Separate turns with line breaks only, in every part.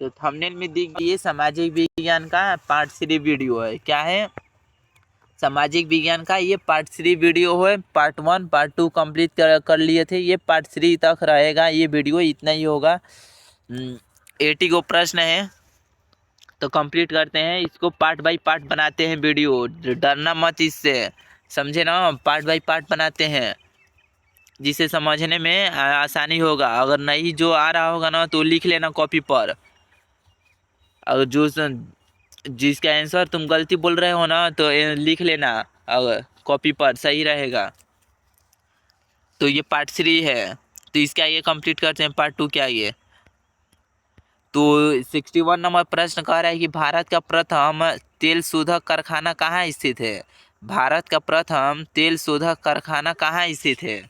तो थंबनेल में दिख गई सामाजिक विज्ञान का पार्ट 3 वीडियो है। क्या है? सामाजिक विज्ञान का ये पार्ट 3 वीडियो है। पार्ट 1 पार्ट 2 कंप्लीट कर लिए थे, ये पार्ट 3 तक रहेगा ये वीडियो, इतना ही होगा। 80 को प्रश्न है तो कंप्लीट करते हैं इसको, पार्ट बाय पार्ट बनाते हैं वीडियो, डरना मत इससे, समझे ना। पार्ट बाय पार्ट बनाते हैं जिसे समझने में आसानी होगा। अगर नहीं जो आ रहा होगा ना तो लिख लेना कॉपी पर। अगर जो जिसका आंसर तुम गलती बोल रहे हो ना तो लिख लेना अगर कॉपी पर, सही रहेगा। तो ये पार्ट 3 है, तो इसका ये कंप्लीट करते हैं। पार्ट 2 क्या ये? तो 61 नंबर प्रश्न कह रहा है कि भारत का प्रथम तेल शोधक कारखाना कहाँ स्थित है? भारत का प्रथम तेल शोधक कारखाना कहाँ स्थित है?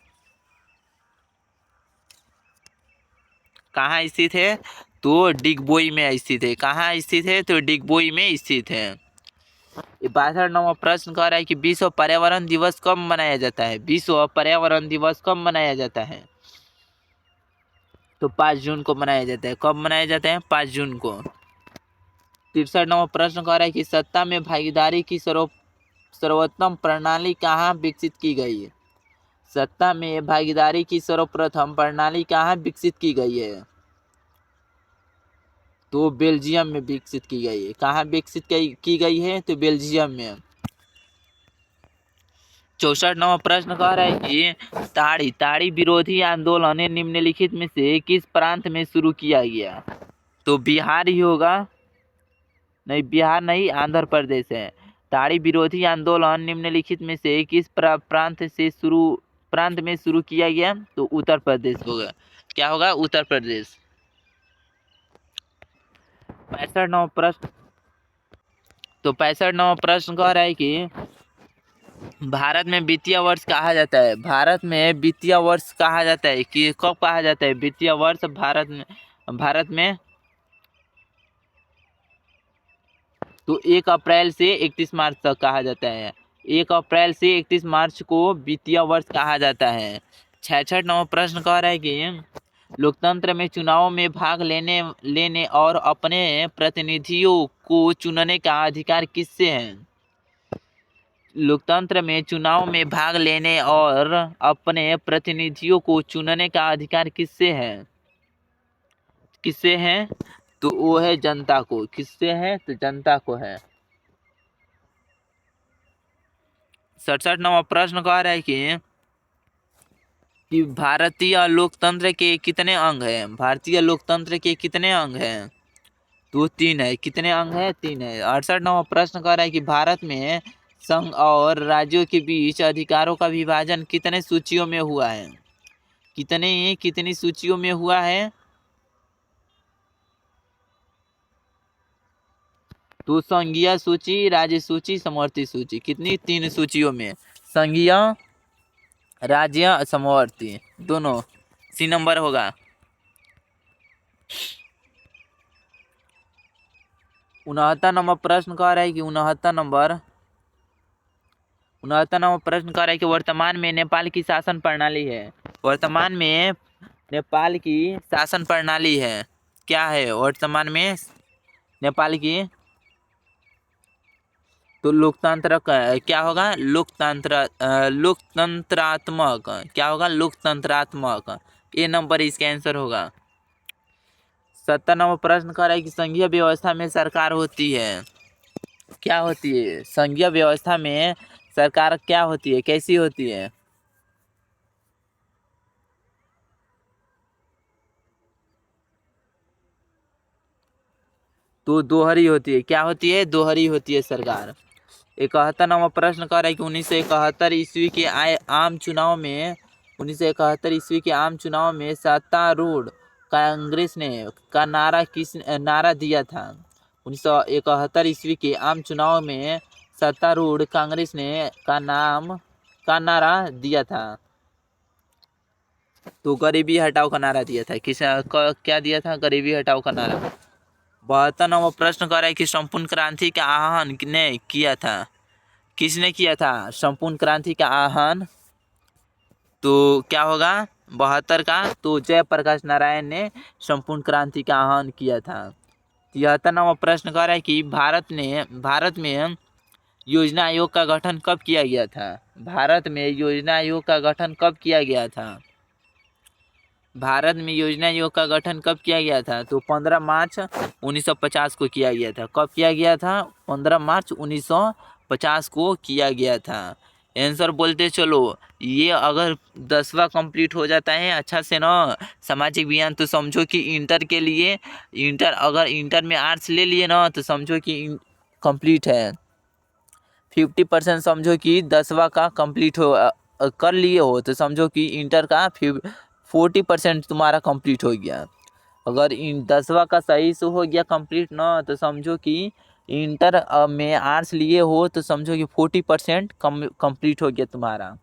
कहाँ स्थित है? तो डिगबोई में स्थित है। कहाँ स्थित है? तो डिगबोई में स्थित है। 62 नंबर प्रश्न कह रहा है कि विश्व पर्यावरण दिवस कब मनाया जाता है? विश्व पर्यावरण दिवस कब मनाया जाता है? तो 5 जून को मनाया जाता है। कब मनाया जाता है? 5 जून को। 63 नंबर प्रश्न कह रहा है कि सत्ता में भागीदारी की सर्वोत्तम प्रणाली कहाँ विकसित की गई है? सत्ता में भागीदारी की सर्वप्रथम प्रणाली कहाँ विकसित की गई है? तो बेल्जियम में विकसित की गई है। कहाँ विकसित की गई है? तो बेल्जियम में। 64 नंबर प्रश्न कह रहा है कि ताड़ी विरोधी आंदोलन निम्नलिखित में से किस प्रांत में शुरू किया गया? तो बिहार ही होगा। नहीं, बिहार नहीं, आंध्र प्रदेश है। ताड़ी विरोधी आंदोलन निम्नलिखित में से किस प्रांत में शुरू किया गया? तो उत्तर प्रदेश होगा। क्या होगा? उत्तर प्रदेश। 65 नंबर प्रश्न, तो 65 नंबर प्रश्न कह रहा है कि भारत में वित्तीय वर्ष कहा जाता है? भारत में वित्तीय वर्ष कहा जाता है कि कब कहा जाता है वित्तीय वर्ष भारत में? तो 1 अप्रैल से 31 मार्च तक कहा जाता है। 1 अप्रैल से 31 मार्च को वित्तीय वर्ष कहा जाता है। 66 नंबर प्रश्न कह रहा है कि लोकतंत्र में चुनाव में भाग लेने और अपने प्रतिनिधियों को चुनने का अधिकार किससे है? लोकतंत्र में चुनाव में भाग लेने और अपने प्रतिनिधियों को चुनने का अधिकार किससे है? किससे है? तो वो है जनता को। किससे है? तो जनता को है। 67 नंबर प्रश्न कह रहा है कि भारतीय लोकतंत्र के कितने अंग हैं? भारतीय लोकतंत्र के कितने अंग हैं? तो 3 है। कितने अंग है? 3 है। 68 नंबर प्रश्न कह रहा है कि भारत में संघ और राज्यों के बीच अधिकारों का विभाजन कितने सूचियों में हुआ है? कितनी सूचियों में हुआ है? तो संघीय सूची, राज्य सूची, समवर्ती सूची। कितनी? 3 सूचियों में। संघीय, राज्य, समवर्ती, दोनों। सी नंबर होगा। 69 नंबर प्रश्न कह रहा है कि 69 नंबर प्रश्न कह रहा है कि वर्तमान में नेपाल की शासन प्रणाली है। वर्तमान में नेपाल की शासन प्रणाली है। क्या है वर्तमान में नेपाल की? तो लोकतंत्र क्या होगा? लोकतंत्रात्मक। क्या होगा? लोकतंत्रात्मक। ये नंबर इसका आंसर होगा। 70 नंबर प्रश्न कर रहा है कि संघीय व्यवस्था में सरकार होती है। क्या होती है? संघीय व्यवस्था में सरकार क्या होती है? कैसी होती है? तो दोहरी होती है। क्या होती है? दोहरी होती है सरकार। 71 नंबर प्रश्न कर रहा है कि 1971 ईस्वी के आम चुनाव में 1971 ईस्वी के आम चुनाव में सत्तारूढ़ कांग्रेस ने का नारा दिया था? 1971 ईस्वी के आम चुनाव में सत्तारूढ़ कांग्रेस ने का नारा दिया था? तो गरीबी हटाओ का नारा दिया था। क्या दिया था? गरीबी हटाओ का नारा। 72 नंबर प्रश्न कर रहा है कि संपूर्ण क्रांति का आह्वान ने किया था? किसने किया था संपूर्ण क्रांति का आह्वान? तो क्या होगा 72 का? तो जयप्रकाश नारायण ने संपूर्ण क्रांति का आह्वान किया था। 73वां प्रश्न कह रहा है कि भारत में योजना आयोग का गठन कब किया गया था? भारत में योजना आयोग का गठन कब किया गया था? भारत में योजना आयोग का गठन कब किया गया था? तो 15 मार्च 1950 को किया गया था। कब किया गया था? 15 मार्च 1950 को किया गया था। आंसर बोलते चलो। ये अगर 10वां कंप्लीट हो जाता है अच्छा से ना सामाजिक विज्ञान, तो समझो कि इंटर के लिए अगर इंटर में आर्ट्स ले लिए ना तो समझो कि कंप्लीट है। 50% समझो कि 10वां का कंप्लीट कर लिए हो तो समझो कि इंटर का 40% तुम्हारा कंप्लीट हो गया। अगर इन 10वां का सही से हो गया कंप्लीट ना तो समझो कि इंटर में आर्ट्स लिए हो तो समझो कि 40% कंप्लीट हो गया तुम्हारा।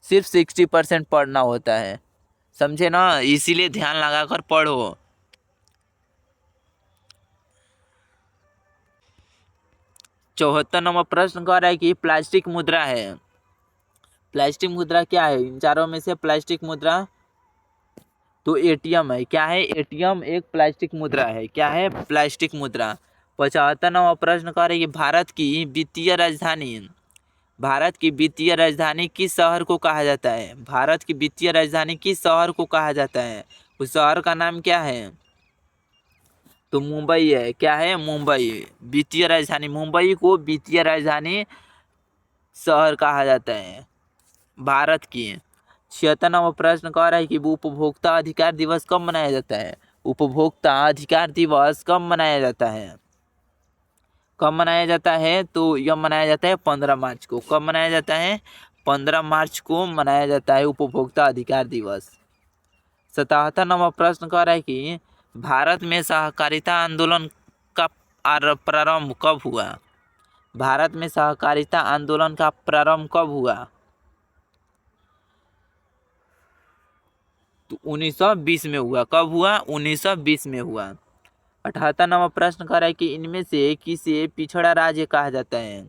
सिर्फ 60% पढ़ना होता है, समझे ना, इसीलिए ध्यान लगाकर पढ़ो। चौहत्तर नंबर प्रश्न कह रहा है कि प्लास्टिक मुद्रा है। प्लास्टिक मुद्रा क्या है? इन चारों में से प्लास्टिक मुद्रा तो एटीएम है। क्या है? एटीएम एक प्लास्टिक मुद्रा है। क्या है? प्लास्टिक मुद्रा। 75 नंबर प्रश्न कह रहे हैं कि भारत की वित्तीय राजधानी किस शहर को कहा जाता है? भारत की वित्तीय राजधानी किस शहर को कहा जाता है? उस शहर का नाम क्या है? तो मुंबई है। क्या है? मुंबई। वित्तीय राजधानी मुंबई को वित्तीय राजधानी शहर कहा जाता है भारत की। 76 नंबर प्रश्न कह रहा है कि उपभोक्ता अधिकार दिवस कब मनाया जाता है? उपभोक्ता अधिकार दिवस कब मनाया जाता है? कब मनाया जाता है? तो यह मनाया जाता है 15 मार्च को। कब मनाया जाता है? 15 मार्च को मनाया जाता है उपभोक्ता अधिकार दिवस। 77 नंबर प्रश्न कह रहा है कि भारत में सहकारिता आंदोलन का प्रारंभ कब हुआ? भारत में सहकारिता आंदोलन का प्रारंभ कब हुआ? तो 1920 में हुआ। कब हुआ? 1920 में हुआ। 78 नंबर प्रश्न कर रहा है कि इनमें से किसे पिछड़ा राज्य कहा जाता है?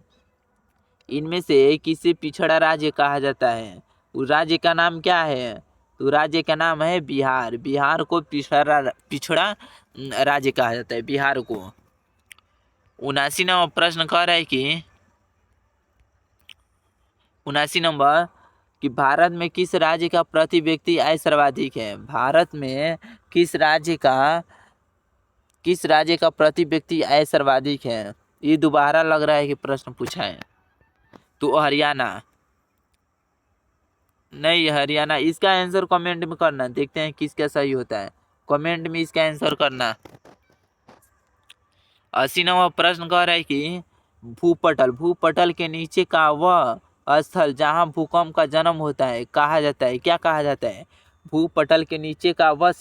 इनमें से किसे पिछड़ा राज्य कहा जाता है? उस राज्य का नाम क्या है? तो राज्य का नाम है बिहार। बिहार को पिछड़ा राज्य कहा जाता है, बिहार को। 79 नंबर प्रश्न कह रहा है कि 79 नंबर कि भारत में किस राज्य का प्रति व्यक्ति आय सर्वाधिक है? भारत में किस राज्य का प्रति व्यक्ति आय सर्वाधिक है? ये दोबारा लग रहा है कि प्रश्न पूछा है। तो हरियाणा नहीं, हरियाणा। इसका आंसर कमेंट में करना, देखते हैं किसका सही होता है। कमेंट में इसका आंसर करना। 80 नंबर प्रश्न कह रहा है कि भूपटल के नीचे का वह स्थल जहां भूकंप का जन्म होता है कहा जाता है? क्या कहा जाता है? भूपटल के नीचे का वह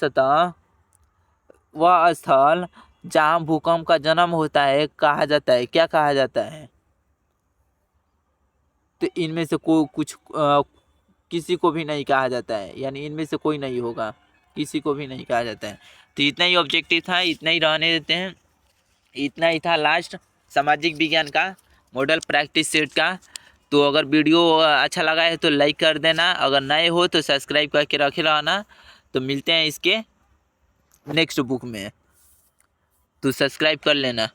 स्थल जहां भूकंप का जन्म होता है कहा जाता है? क्या कहा जाता है? तो इनमें से किसी को भी नहीं कहा जाता है, यानी इनमें से कोई नहीं होगा, किसी को भी नहीं कहा जाता है। तो इतना ही ऑब्जेक्टिव था, इतना ही रहने देते हैं। इतना ही था लास्ट सामाजिक विज्ञान का मॉडल प्रैक्टिस सेट का। तो अगर वीडियो अच्छा लगा है तो लाइक कर देना, अगर नए हो तो सब्सक्राइब करके रखे रहना। तो मिलते हैं इसके नेक्स्ट बुक में, तो सब्सक्राइब कर लेना।